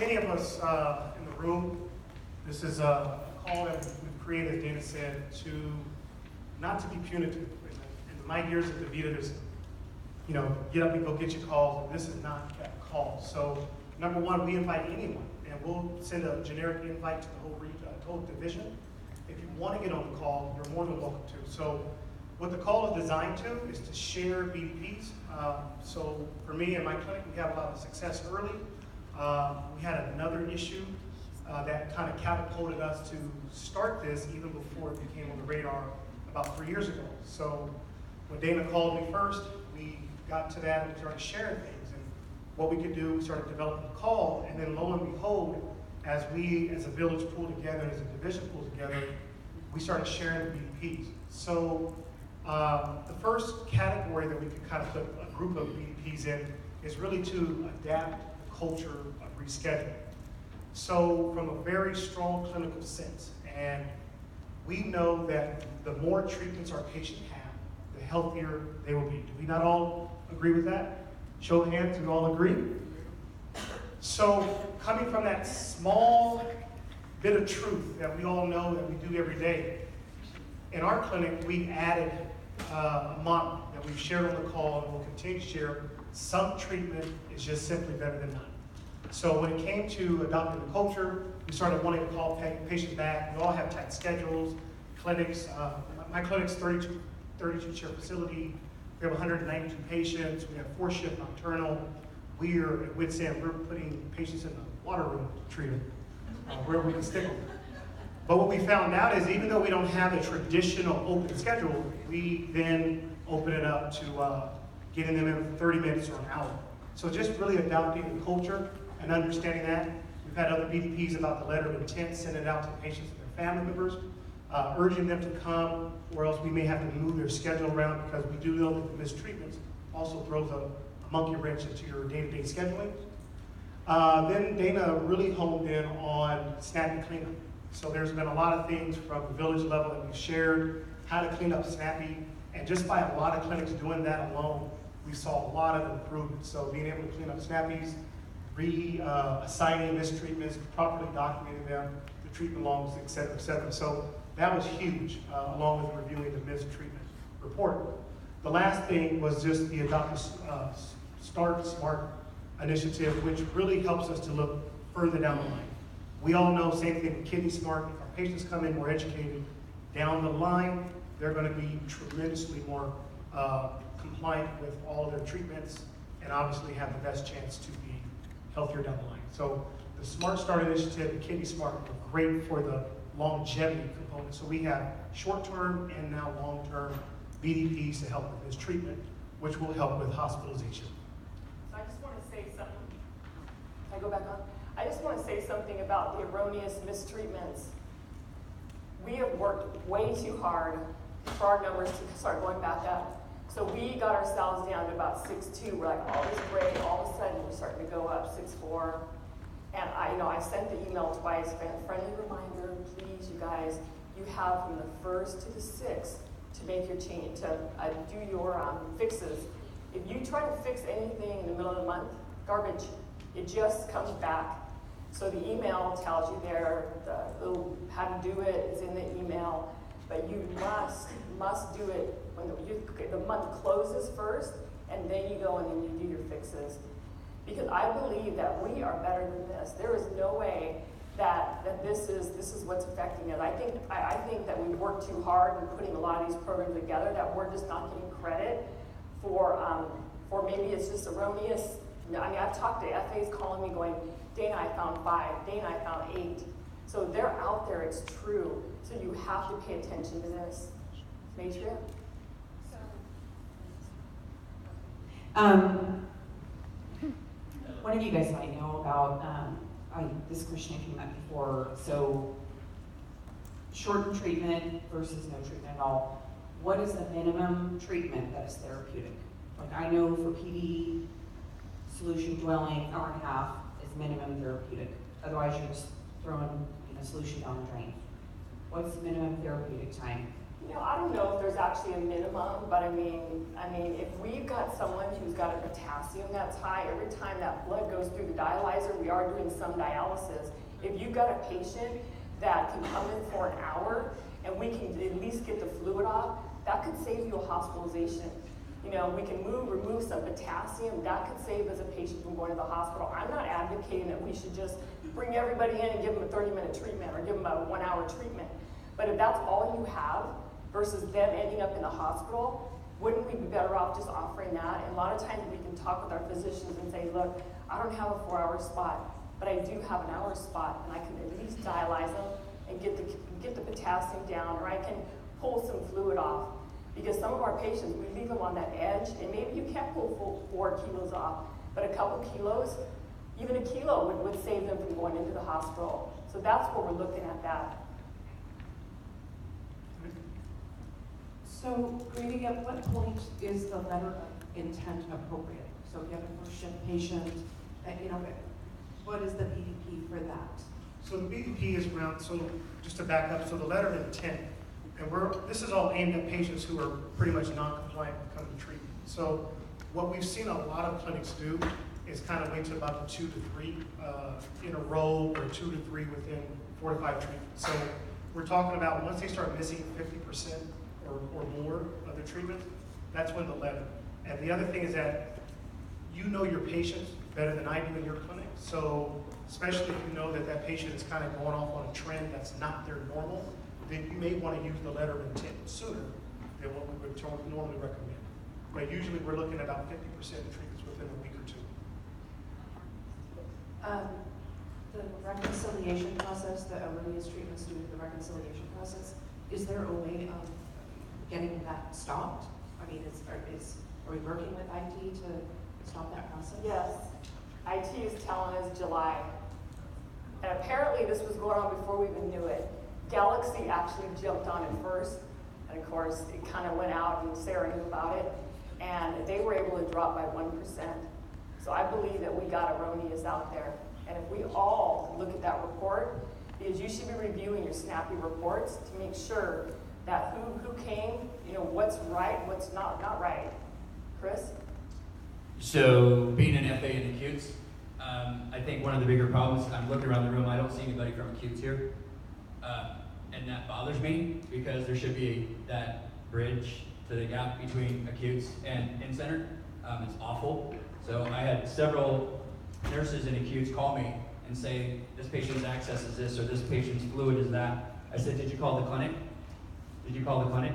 many of us in the room, this is a call that we've created, as Dana said, not to be punitive. In my years at the Vita, there's, get up and go get your calls, and this is not that call. So, number one, we invite anyone, and we'll send a generic invite to the whole division. If you want to get on the call, you're more than welcome to. So, what the call is designed to is to share BDPs. So, for me and my clinic, we have a lot of success early. We had another issue that kind of catapulted us to start this even before it became on the radar about 3 years ago. So when Dana called me first, we got to that and we started sharing things. And what we could do, we started developing a call, and then lo and behold, as we as a village pulled together, as a division pulled together, we started sharing the BDPs. So the first category that we could kind of put a group of BDPs in is really to adapt the culture of rescheduling. So from a very strong clinical sense, and we know that the more treatments our patients have, the healthier they will be. Do we not all agree with that? Show of hands, do we all agree? So coming from that small bit of truth that we all know that we do every day, in our clinic we added a motto that we've shared on the call and will continue to share: some treatment is just simply better than none. So when it came to adopting the culture, we started wanting to call patients back. We all have tight schedules, clinics. My clinic's 32-chair facility. We have 192 patients. We have 4-shift nocturnal. We are at wit's end. We're putting patients in the water room to treat them, where we can stick them. But what we found out is even though we don't have a traditional open schedule, we then open it up to getting them in for 30 minutes or an hour. So just really adopting the culture and understanding that. We've had other BDPs about the letter of intent, send it out to patients and their family members, urging them to come, or else we may have to move their schedule around, because we do know that the missed treatments also throws a monkey wrench into your day-to-day scheduling. Then Dana really honed in on snappy cleanup. So there's been a lot of things from the village level that we've shared, how to clean up snappy, and just by a lot of clinics doing that alone, we saw a lot of improvement. So being able to clean up snappies, assigning mistreatments, properly documenting them, the treatment logs, et cetera, et cetera. So that was huge, along with reviewing the mistreatment report. The last thing was just the Adopt Start Smart initiative, which really helps us to look further down the line. We all know, same thing with Kidney Smart. If our patients come in more educated, down the line, they're going to be tremendously more compliant with all of their treatments, and obviously have the best chance to be healthier down the line. So the Smart Start initiative, the Kidney Smart, are great for the longevity component. So we have short-term and now long-term BDPs to help with this treatment, which will help with hospitalization. So I just want to say something. Can I go back on? I just want to say something about the erroneous mistreatments. We have worked way too hard for our numbers to start going back up. So we got ourselves down to about 6.2. We're like, oh, this is great. All of a sudden, we're starting to go up 6.4. And I sent the email twice, friendly reminder, please, you guys, you have from the 1st to the 6th to make your change, to do your fixes. If you try to fix anything in the middle of the month, garbage, it just comes back. So the email tells you there how to do it. It's in the email, but you must do it when the month closes first, and then you go and then you do your fixes. Because I believe that we are better than this. There is no way that this is what's affecting it. I think that we work too hard in putting a lot of these programs together, that we're just not getting credit for maybe it's just erroneous. I mean, I've talked to FAs calling me going, Dana, I found 5, Dana, I found 8. So they're out there, it's true. So you have to pay attention to this. Matria? One of you guys might know about, this question came up before, so shortened treatment versus no treatment at all. What is the minimum treatment that is therapeutic? Like I know for PD, solution dwelling, hour and a half is minimum therapeutic. Otherwise you're just throwing a solution down the drain. What's the minimum therapeutic time? You know, I don't know if there's actually a minimum, but I mean, if we've got someone who's got a potassium that's high, every time that blood goes through the dialyzer, we are doing some dialysis. If you've got a patient that can come in for an hour and we can at least get the fluid off, that could save you a hospitalization. You know, we can remove some potassium, that could save us a patient from going to the hospital. I'm not advocating that we should just bring everybody in and give them a 30-minute treatment or give them a 1-hour treatment. But if that's all you have versus them ending up in the hospital, wouldn't we be better off just offering that? And a lot of times we can talk with our physicians and say, look, I don't have a 4-hour spot, but I do have an hour spot, and I can at least dialyze them and get the potassium down, or I can pull some fluid off. Because some of our patients, we leave them on that edge, and maybe you can't pull 4 kilos off, but a couple kilos, even a kilo would save them from going into the hospital. So that's where we're looking at that. So, Grady, at what point is the letter of intent appropriate? So if you have a first shift patient, what is the BDP for that? So the BDP is around, so just to back up, so the letter of intent, and this is all aimed at patients who are pretty much non-compliant when it comes to treatment. So what we've seen a lot of clinics do is kind of wait to about the 2 to 3 in a row, or 2 to 3 within 4 to 5 treatments. So we're talking about once they start missing 50% or more of their treatment, that's when the letter. And the other thing is that you know your patients better than I do in your clinic. So especially if you know that that patient is kind of going off on a trend that's not their normal, then you may want to use the letter of intent sooner than what we would normally recommend. But usually we're looking at about 50% of treatments within a week or 2. The reconciliation process, the erroneous treatment student, the reconciliation process, is there a way of getting that stopped? I mean, are we working with IT to stop that process? Yes, IT is telling us July. And apparently this was going on before we even knew it. Galaxy actually jumped on it first, and of course it kind of went out and Sarah knew about it, and they were able to drop by 1%. So I believe that we got erroneous out there. And if we all look at that report, because you should be reviewing your snappy reports to make sure that who came, what's right, what's not right. Chris? So being an FA in acutes, I think one of the bigger problems, I'm looking around the room, I don't see anybody from acutes here. And that bothers me because there should be that bridge to the gap between acutes and in-center. It's awful. So I had several nurses in acutes call me and say, this patient's access is this, or this patient's fluid is that. I said, did you call the clinic? Did you call the clinic?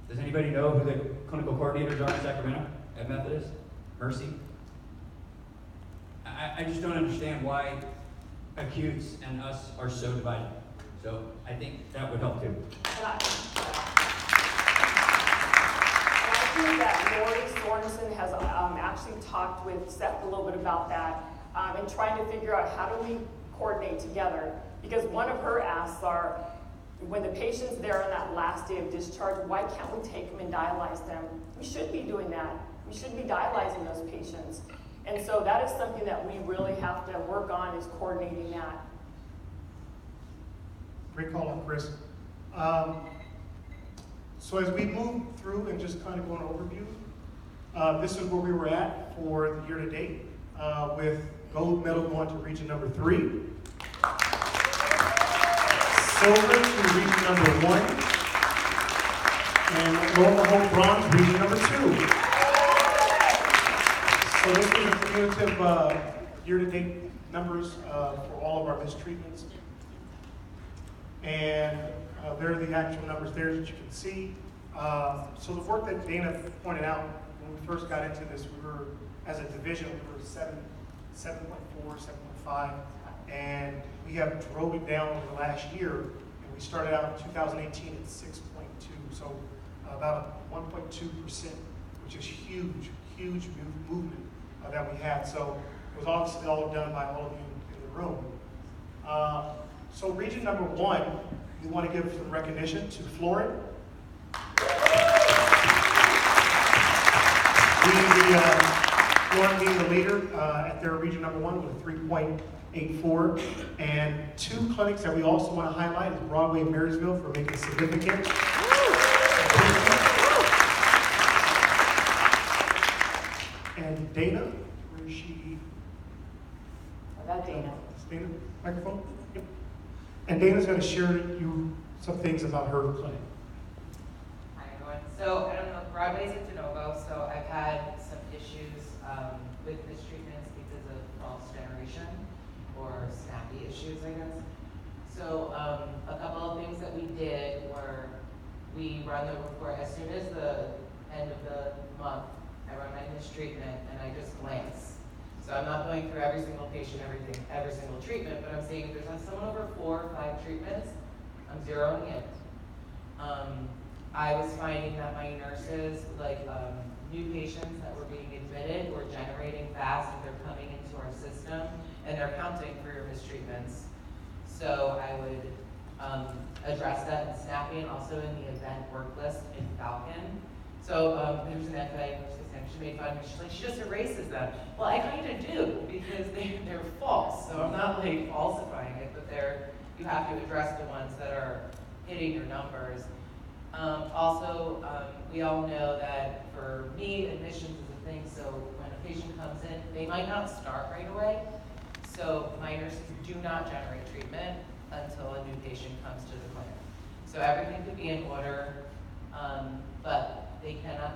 Does anybody know who the clinical coordinators are in Sacramento at Methodist? Mercy? I just don't understand why acutes and us are so divided. So I think that would help too. And I think that Lori Sorensen has actually talked with Seth a little bit about that and trying to figure out how do we coordinate together. Because one of her asks are, when the patient's there on that last day of discharge, why can't we take them and dialyze them? We should be doing that. We should be dialyzing those patients. And so that is something that we really have to work on, is coordinating that. Great call on Chris. So as we move through and just kind of go an overview, this is where we were at for the year to date, with gold medal going to region number 3, silver to region number 1, and lo and behold, bronze, region number 2. So this is the cumulative year-to-date numbers for all of our missed treatments. And there are the actual numbers there that you can see. So the work that Dana pointed out, when we first got into this, we were, as a division, we were 7.4, 7.5, and we have drove it down over the last year, and we started out in 2018 at 6.2, so about 1.2%, which is huge movement that we had. So it was obviously all done by all of you in the room. So region number 1, we want to give some recognition to Florida. Florida being the leader at their region number 1 with a 3.84. And 2 clinics that we also want to highlight is Broadway and Marysville for making significant. and Dana, where is she? I got Dana. Is Dana, microphone? Yep. And Dana's going to share you some things about her clinic. Hi everyone. So I don't know, Broadway's a de novo, so I've had some issues with mistreatments because of false generation or snappy issues, I guess. So a couple of things that we did were we run the report as soon as the end of the month. I run my mistreatment and I just glance. So I'm not going through every single patient, every single treatment, but I'm saying if there's someone over 4 or 5 treatments, I'm zeroing in. I was finding that my nurses, like new patients that were being admitted, were generating fast and they're coming into our system and they're counting for your mistreatments. So I would address that in Snappy and also in the event work list in Falcon. So there's an FA, she made fun of me, she's like, she just erases them. Well, I kind of do because they're false. So I'm not like falsifying it, but you have to address the ones that are hitting your numbers. We all know that for me, admissions is a thing, so when a patient comes in, they might not start right away. So my nurses do not generate treatment until a new patient comes to the clinic. So everything could be in order, but they cannot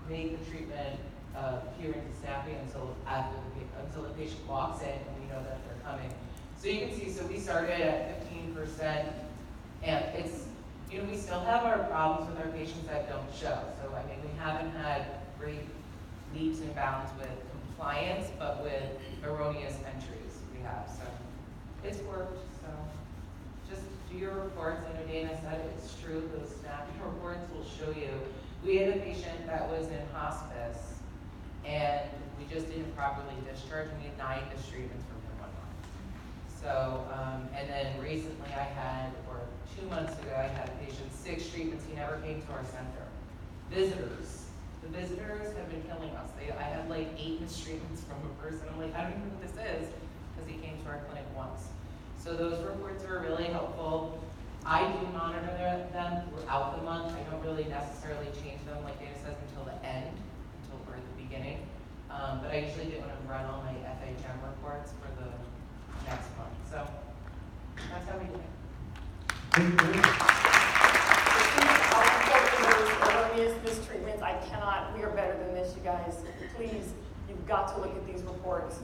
make the treatment appear into Snappy until the patient walks in and we know that they're coming. So you can see, so we started at 15%, and it's, we still have our problems with our patients that don't show. So, I mean, we haven't had great leaps and bounds with compliance, but with erroneous entries we have. So, it's worked. So, just do your reports. I know Dana said it's true. Those snappy reports will show you. We had a patient that was in hospice, and we just didn't properly discharge. We had 9 mistreatments from him 1 month. So, and then recently or 2 months ago, I had a patient, 6 treatments, he never came to our center. Visitors. The visitors have been killing us. I had like 8 mistreatments from a person. I'm like, I don't even know who this is, because he came to our clinic once. So those reports are really helpful. I do monitor them throughout the month. I don't really necessarily change them, like Dana says, until the end, until we're at the beginning. But I usually do when I run all my FHM reports for the next month. So that's how we do it. Erroneous mistreatments, we are better than this, you guys. Please, you've got to look at these reports.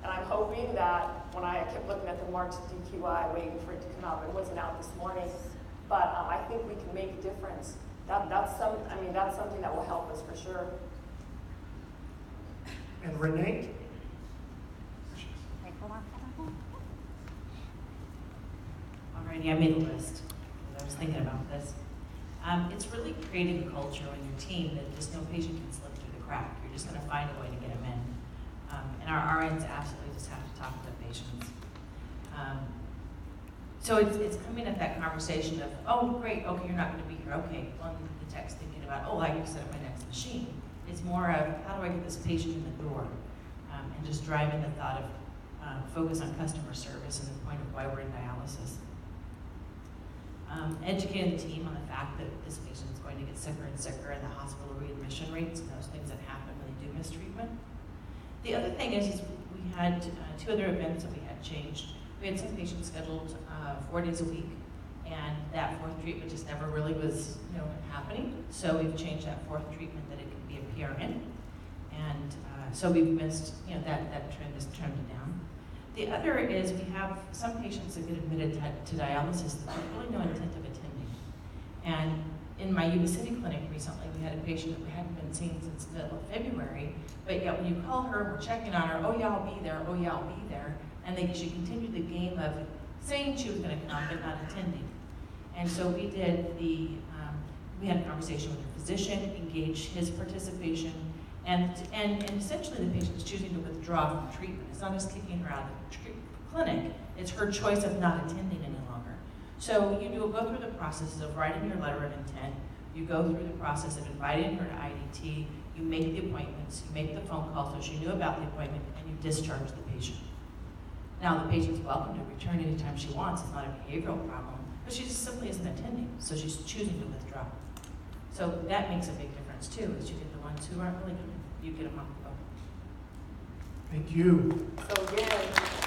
And I'm hoping that when I kept looking at the March DQI, waiting for it to come out, but it wasn't out this morning. But I think we can make a difference. That's something that will help us for sure. And Renee? Alrighty, I made a list because I was thinking about this. It's really creating a culture on your team that just no patient can slip through the crack. You're just going to find a way to get them in. And our RNs absolutely just have to talk to the patients. So it's coming at that conversation of, oh, great, okay, you're not going to be here. Okay, well, the tech's thinking about, oh, I can set up my next machine. It's more of, how do I get this patient in the door? And just driving the thought of focus on customer service and the point of why we're in dialysis. Educating the team on the fact that this patient is going to get sicker and sicker, and the hospital readmission rates and those things that happen when they do mistreatment. The other thing is we had 2 other events that we had changed. We had some patients scheduled 4 days a week, and that 4th treatment just never really was happening. So we've changed that 4th treatment that it can be a PRN, and so we've missed that trend is trending down. The other is we have some patients that get admitted to dialysis that have really no intent of attending. And in my Yuba City clinic recently, we had a patient that we hadn't been seeing since the middle of February, but yet when you call her, we're checking on her, oh yeah, I'll be there, oh yeah, I'll be there. And she continued the game of saying she was gonna come, but not attending. And so we did we had a conversation with her physician, engaged his participation, and essentially the patient is choosing to withdraw from treatment. It's not just kicking her out of the clinic, it's her choice of not attending any longer. So you go through the process of writing your letter of intent, you go through the process of inviting her to IDT, you make the appointments, you make the phone call so she knew about the appointment, and you discharge the patient. Now the patient's welcome to return anytime she wants, it's not a behavioral problem, but she just simply isn't attending, so she's choosing to withdraw. So that makes a big difference too, is you get the ones who aren't really coming, you get them off the phone. Thank you. So again,